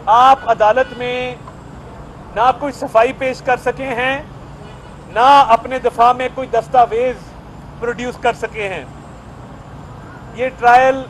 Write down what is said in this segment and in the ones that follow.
آپ عدالت میں نہ کوئی صفائی پیش کر سکے ہیں، نہ اپنے دفاع میں کوئی دستاویز پروڈیوس کر سکے ہیں۔ یہ ٹرائل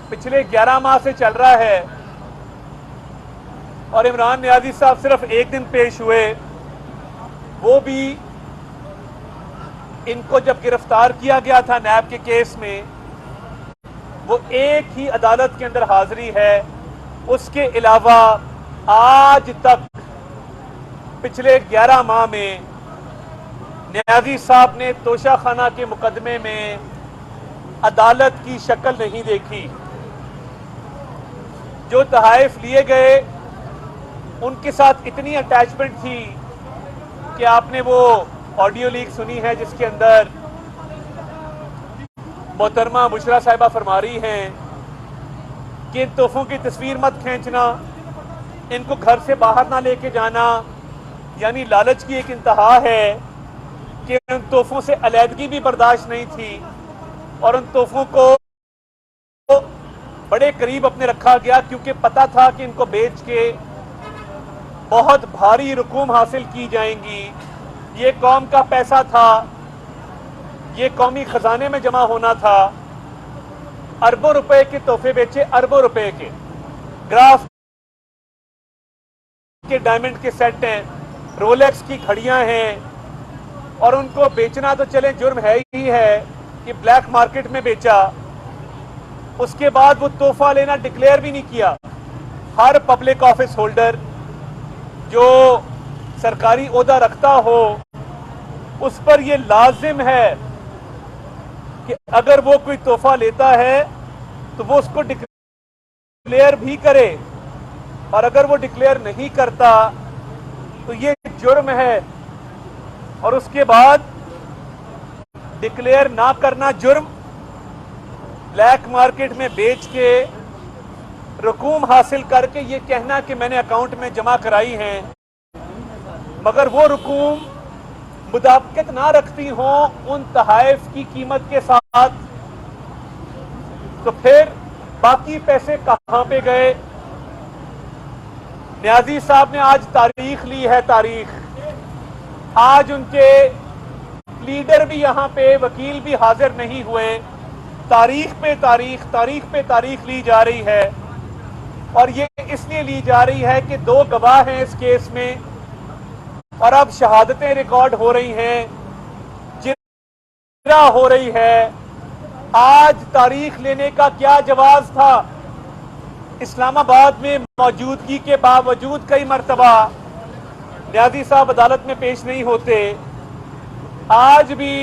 پچھلے 11 ماہ سے چل رہا ہے اور عمران نیازی صاحب صرف ایک دن پیش ہوئے، وہ بھی ان کو جب گرفتار کیا گیا تھا نیب کے کیس میں، وہ ایک ہی عدالت کے اندر حاضری ہے۔ اس کے علاوہ آج تک پچھلے 11 ماہ میں نیازی صاحب نے توشہ خانہ کے مقدمے میں عدالت کی شکل نہیں دیکھی۔ جو تحائف لیے گئے ان کے ساتھ اتنی اٹیچمنٹ تھی کہ آپ نے وہ آڈیو لیک سنی ہے جس کے اندر محترمہ بشرا صاحبہ فرما رہی ہیں کہ ان تحفوں کی تصویر مت کھینچنا، ان کو گھر سے باہر نہ لے کے جانا، یعنی لالچ کی ایک انتہا ہے کہ ان تحفوں سے علیحدگی بھی برداشت نہیں تھی اور ان تحفوں کو بڑے قریب اپنے رکھا گیا کیونکہ پتا تھا کہ ان کو بیچ کے بہت بھاری رقوم حاصل کی جائیں گی۔ یہ قوم کا پیسہ تھا، یہ قومی خزانے میں جمع ہونا تھا۔ اربوں روپے کے تحفے بیچے، اربوں روپے کے گراف کے ڈائمنڈ کے سیٹ ہیں، رولیکس کی گھڑیاں ہیں، اور ان کو بیچنا تو چلے جرم ہے ہی ہے کہ بلیک مارکیٹ میں بیچا۔ اس کے بعد وہ تحفہ لینا ڈکلیئر بھی نہیں کیا۔ ہر پبلک آفس ہولڈر جو سرکاری عہدہ رکھتا ہو اس پر یہ لازم ہے کہ اگر وہ کوئی تحفہ لیتا ہے تو وہ اس کو ڈکلیئر بھی کرے، اور اگر وہ ڈکلیئر نہیں کرتا تو یہ جرم ہے، اور اس کے بعد ڈکلیئر نہ کرنا جرم، بلیک مارکیٹ میں بیچ کے رقوم حاصل کر کے یہ کہنا کہ میں نے اکاؤنٹ میں جمع کرائی ہیں، مگر وہ رقوم مطابقت نہ رکھتی ہوں ان تحائف کی قیمت کے ساتھ، تو پھر باقی پیسے کہاں پہ گئے؟ نیازی صاحب نے آج تاریخ لی ہے، تاریخ۔ آج ان کے لیڈر بھی یہاں پہ، وکیل بھی حاضر نہیں ہوئے۔ تاریخ پہ تاریخ، تاریخ پہ تاریخ لی جا رہی ہے، اور یہ اس لیے لی جا رہی ہے کہ 2 گواہ ہیں اس کیس میں، اور اب شہادتیں ریکارڈ ہو رہی ہیں، جرح ہو رہی ہے۔ آج تاریخ لینے کا کیا جواز تھا؟ اسلام آباد میں موجودگی کے باوجود کئی مرتبہ نیازی صاحب عدالت میں پیش نہیں ہوتے۔ آج بھی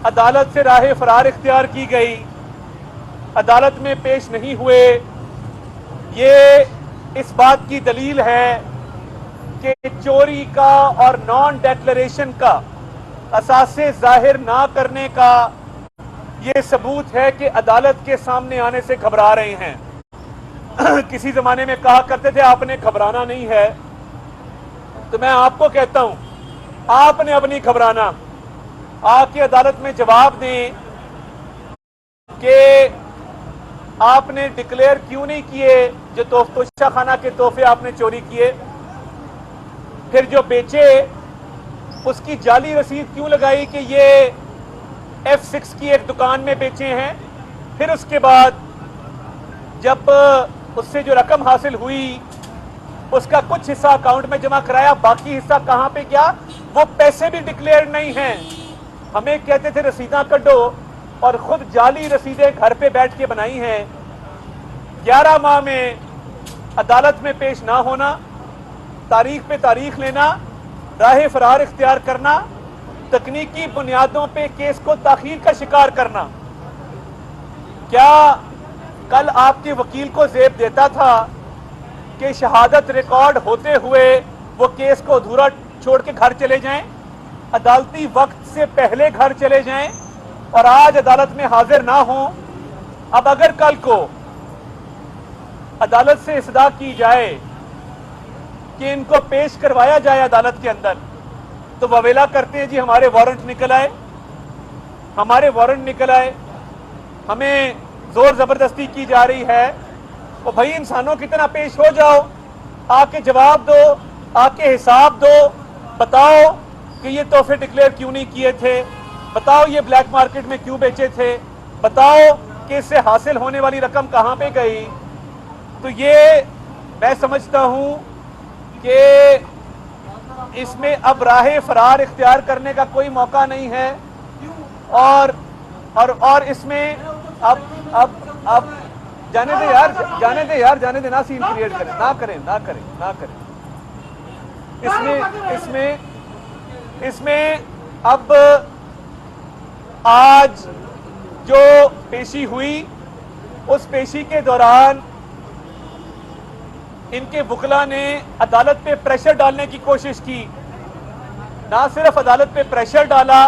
عدالت سے راہ فرار اختیار کی گئی، عدالت میں پیش نہیں ہوئے۔ یہ اس بات کی دلیل ہے کہ چوری کا اور نان ڈیکلریشن کا اثاثے ظاہر نہ کرنے کا یہ ثبوت ہے کہ عدالت کے سامنے آنے سے گھبرا رہے ہیں۔ کسی زمانے میں کہا کرتے تھے آپ نے گھبرانا نہیں ہے، تو میں آپ کو کہتا ہوں آپ نے اب نہیں گھبرانا۔ آ کے عدالت میں جواب دیں کہ آپ نے ڈکلیئر کیوں نہیں کیے جو توشہ خانہ کے تحفے آپ نے چوری کیے، پھر جو بیچے اس کی جعلی رسید کیوں لگائی کہ یہ F6 کی ایک دکان میں بیچے ہیں، پھر اس کے بعد جب اس سے جو رقم حاصل ہوئی اس کا کچھ حصہ اکاؤنٹ میں جمع کرایا، باقی حصہ کہاں پہ گیا؟ وہ پیسے بھی ڈکلیئر نہیں ہیں۔ ہمیں کہتے تھے رسیداں کڈو، اور خود جعلی رسیدیں گھر پہ بیٹھ کے بنائی ہیں۔ 11 ماہ میں عدالت میں پیش نہ ہونا، تاریخ پہ تاریخ لینا، راہ فرار اختیار کرنا، تکنیکی بنیادوں پہ کیس کو تاخیر کا شکار کرنا۔ کیا کل آپ کے وکیل کو زیب دیتا تھا کہ شہادت ریکارڈ ہوتے ہوئے وہ کیس کو ادھورا چھوڑ کے گھر چلے جائیں، عدالتی وقت سے پہلے گھر چلے جائیں، اور آج عدالت میں حاضر نہ ہوں؟ اب اگر کل کو عدالت سے استدعا کی جائے کہ ان کو پیش کروایا جائے عدالت کے اندر، تو وویلا کرتے ہیں جی ہمارے وارنٹ نکل آئے، ہمارے وارنٹ نکل آئے، ہمیں زور زبردستی کی جا رہی ہے وہ بھائی انسانوں کی طرح پیش ہو جاؤ, آ کے جواب دو, آ کے حساب دو, بتاؤ کہ یہ تحفے ڈکلیئر کیوں نہیں کیے تھے, بتاؤ یہ بلیک مارکیٹ میں کیوں بیچے تھے, بتاؤ کہ اس سے حاصل ہونے والی رقم کہاں پہ گئی. تو یہ میں سمجھتا ہوں کہ اس میں اب راہ فرار اختیار کرنے کا کوئی موقع نہیں ہے, اور اس میں اب جانے دے نہ سین کریٹ کریں, نہ کریں. اس میں اب آج جو پیشی ہوئی, اس پیشی کے دوران ان کے وکلا نے عدالت پہ پریشر ڈالنے کی کوشش کی. نہ صرف عدالت پہ پریشر ڈالا,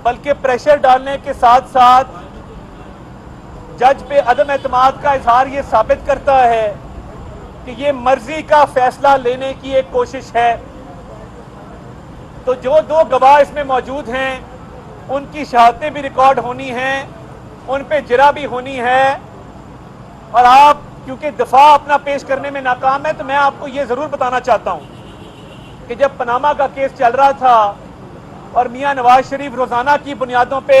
بلکہ پریشر ڈالنے کے ساتھ ساتھ جج پہ عدم اعتماد کا اظہار یہ ثابت کرتا ہے کہ یہ مرضی کا فیصلہ لینے کی ایک کوشش ہے. تو جو دو گواہ اس میں موجود ہیں ان کی شہادتیں بھی ریکارڈ ہونی ہیں, ان پہ جرح بھی ہونی ہے, اور آپ کیونکہ دفاع اپنا پیش کرنے میں ناکام ہے, تو میں آپ کو یہ ضرور بتانا چاہتا ہوں کہ جب پاناما کا کیس چل رہا تھا اور میاں نواز شریف روزانہ کی بنیادوں پہ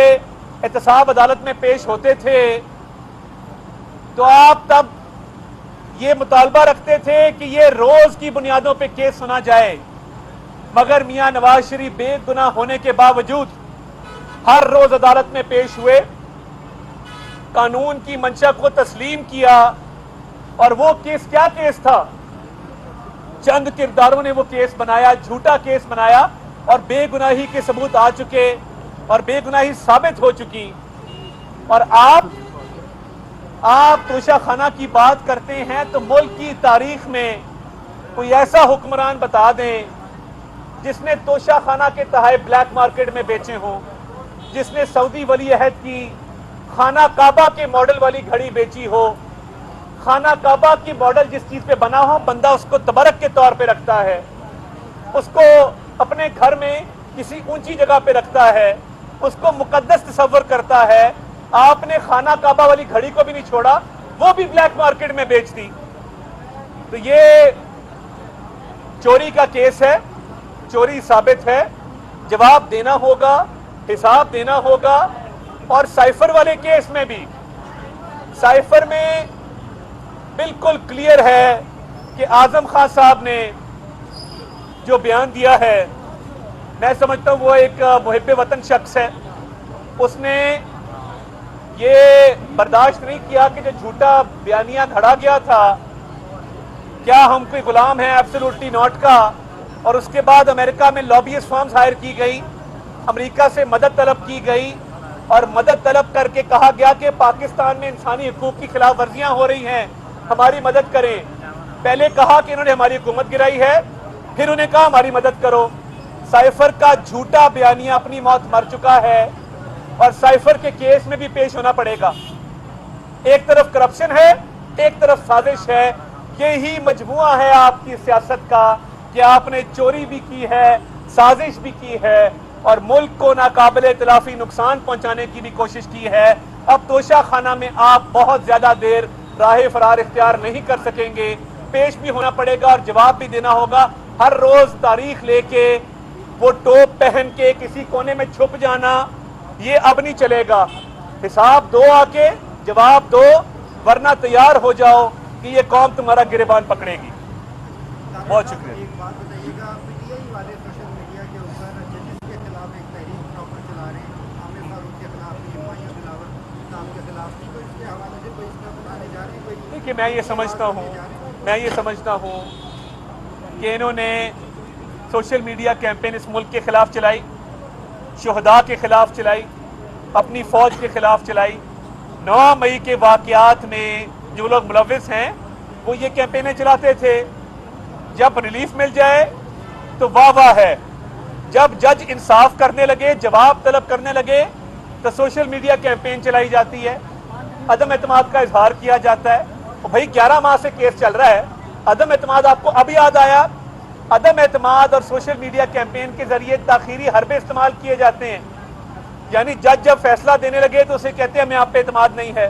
احتساب عدالت میں پیش ہوتے تھے, تو آپ تب یہ مطالبہ رکھتے تھے کہ یہ روز کی بنیادوں پہ کیس سنا جائے, مگر میاں نواز شریف بے گناہ ہونے کے باوجود ہر روز عدالت میں پیش ہوئے, قانون کی منشا کو تسلیم کیا. اور وہ کیس کیا کیس تھا؟ چند کرداروں نے وہ کیس بنایا, جھوٹا کیس بنایا, اور بے گناہی کے ثبوت آ چکے اور بے گناہی ثابت ہو چکی. اور آپ توشہ خانہ کی بات کرتے ہیں, تو ملک کی تاریخ میں کوئی ایسا حکمران بتا دیں جس نے توشہ خانہ کے تحائف بلیک مارکیٹ میں بیچے ہوں, جس نے سعودی ولی عہد کی خانہ کعبہ کے ماڈل والی گھڑی بیچی ہو. خانہ کعبہ کی ماڈل جس چیز پہ بنا ہو, بندہ اس کو تبرک کے طور پہ رکھتا ہے, اس کو اپنے گھر میں کسی اونچی جگہ پہ رکھتا ہے, اس کو مقدس تصور کرتا ہے. آپ نے خانہ کعبہ والی گھڑی کو بھی نہیں چھوڑا, وہ بھی بلیک مارکیٹ میں بیچ دی. تو یہ چوری کا کیس ہے, چوری ثابت ہے, جواب دینا ہوگا, حساب دینا ہوگا. اور سائفر والے کیس میں بھی, سائفر میں بالکل کلیئر ہے کہ اعظم خان صاحب نے جو بیان دیا ہے, میں سمجھتا ہوں وہ ایک محب وطن شخص ہے. اس نے یہ برداشت نہیں کیا کہ جو جھوٹا بیانیہ کھڑا گیا تھا, کیا ہم کوئی غلام ہیں؟ ایبسولوٹلی ناٹ کا. اور اس کے بعد امریکہ میں لابیس فارمز ہائر کی گئی, امریکہ سے مدد طلب کی گئی, اور مدد طلب کر کے کہا گیا کہ پاکستان میں انسانی حقوق کی خلاف ورزیاں ہو رہی ہیں, ہماری مدد کریں. پہلے کہا کہ انہوں نے ہماری حکومت گرائی ہے, پھر انہیں کہا ہماری مدد کرو. سائفر کا جھوٹا بیانیہ اپنی موت مر چکا ہے, اور سائفر کے کیس میں بھی پیش ہونا پڑے گا. ایک طرف کرپشن ہے, ایک طرف سازش ہے. یہی مجموعہ ہے آپ کی سیاست کا کہ آپ نے چوری بھی کی ہے, سازش بھی کی ہے, اور ملک کو ناقابل اتلافی نقصان پہنچانے کی بھی کوشش کی ہے. اب توشہ خانہ میں آپ بہت زیادہ دیر راہ فرار اختیار نہیں کر سکیں گے, پیش بھی ہونا پڑے گا اور جواب بھی دینا ہوگا. ہر روز تاریخ لے کے وہ ٹوپ پہن کے کسی کونے میں چھپ جانا, یہ اب نہیں چلے گا. حساب دو, آ کے جواب دو, ورنہ تیار ہو جاؤ کہ یہ قوم تمہارا گریبان پکڑے گی. بہت شکریہ. ایک بات بتائیے گا, پی ٹی آئی والے سوشل میڈیا کے اوپر ججز کے خلاف ایک تحریک پراپر چلا رہے ہیں, عامر فاروق کے خلاف, ہمایوں دلاور صاحب کے خلاف, تو اس کے حوالے سے کوئی اس کا بتانے جا رہے ہیں؟ کوئی دیکھیے, میں یہ سمجھتا ہوں کہ انہوں نے سوشل میڈیا کیمپین اس ملک کے خلاف چلائی, شہداء کے خلاف چلائی, اپنی فوج کے خلاف چلائی. 9 مئی کے واقعات میں جو لوگ ملوث ہیں وہ یہ کیمپینیں چلاتے تھے. جب ریلیف مل جائے تو واہ واہ ہے, جب جج انصاف کرنے لگے, جواب طلب کرنے لگے, تو سوشل میڈیا کیمپین چلائی جاتی ہے, عدم اعتماد کا اظہار کیا جاتا ہے. بھائی 11 ماہ سے کیس چل رہا ہے, عدم اعتماد آپ کو اب یاد آیا؟ عدم اعتماد اور سوشل میڈیا کیمپین کے ذریعے تاخیری حربے استعمال کیے جاتے ہیں. یعنی جج جب فیصلہ دینے لگے تو اسے کہتے ہیں ہمیں آپ پہ اعتماد نہیں ہے.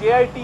JIT